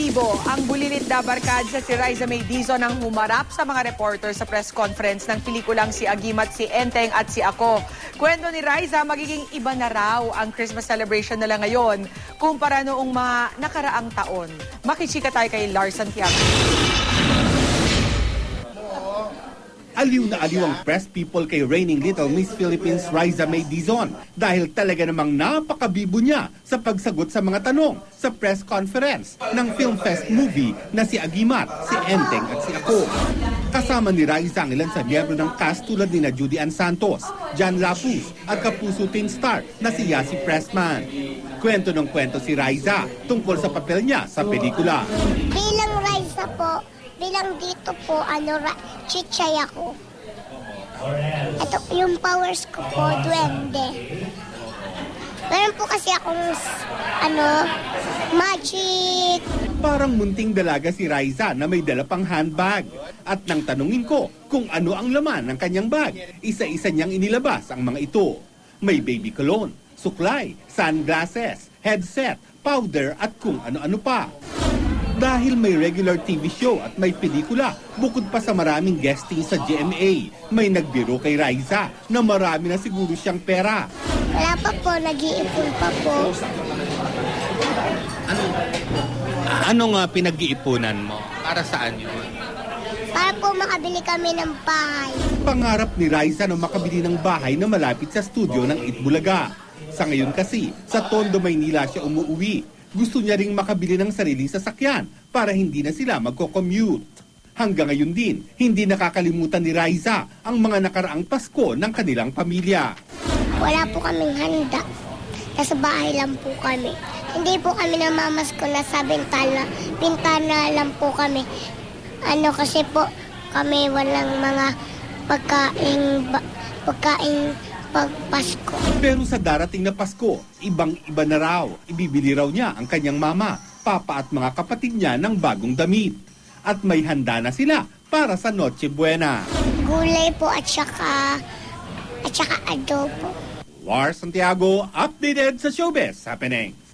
aktibo ang bulilit na barkada si Riza May Dizon ang humarap sa mga reporter sa press conference ng pelikulang Si Agimat, Si Enteng at Si Ako. Kwento ni Riza, magiging iba na raw ang Christmas celebration nila ngayon kumpara noong mga nakaraang taon. Makichika tayo kay Lars Santiago. Aliw na aliw ang press people kay reigning Little Miss Philippines Riza May Dizon dahil talaga namang napakabibo niya sa pagsagot sa mga tanong sa press conference ng Film Fest movie na Si Agimat, Si Enteng at Si Ako. Kasama ni Riza ang ilan sa miyembro ng cast tulad ni Judy Ann Santos, Jan Lapus at kapuso teen star na si Yasi Pressman. Kwento ng kwento si Riza tungkol sa papel niya sa pelikula. Bilang Riza po, bilang dito po, chichay ako. Ito, yung powers ko po, duwende. Meron po kasi akong, magic. Parang munting dalaga si Riza na may dala pang handbag. At nang tanungin ko kung ano ang laman ng kanyang bag, isa-isa niyang inilabas ang mga ito. May baby cologne, suklay, sunglasses, headset, powder at kung ano-ano pa. Dahil may regular TV show at may pelikula, bukod pa sa maraming guesting sa GMA, may nagbiro kay Riza na marami na siguro siyang pera. Wala pa po, nag-iipon pa po. Anong pinag-iipunan mo? Para saan yun? Para po makabili kami ng bahay. Pangarap ni Riza na makabili ng bahay na malapit sa studio ng Itbulaga. Sa ngayon kasi, sa Tondo, Maynila siya umuwi. Gusto niya ring makabili ng sariling sasakyan para hindi na sila magko-commute. Hanggang ngayon din, hindi nakakalimutan ni Riza ang mga nakaraang Pasko ng kanilang pamilya. Wala po kaming handa. Nasa bahay lang po kami. Hindi po kami namamasko na sa bintana lang po kami. Kasi po kami walang mga pagkain pagpasko. Pero sa darating na Pasko, ibang-iba na raw. Ibibili raw niya ang kanyang mama, papa at mga kapatid niya ng bagong damit. At may handa na sila para sa Noche Buena. Gulay po at saka adobo. Lars Santiago, updated sa Showbiz Happenings.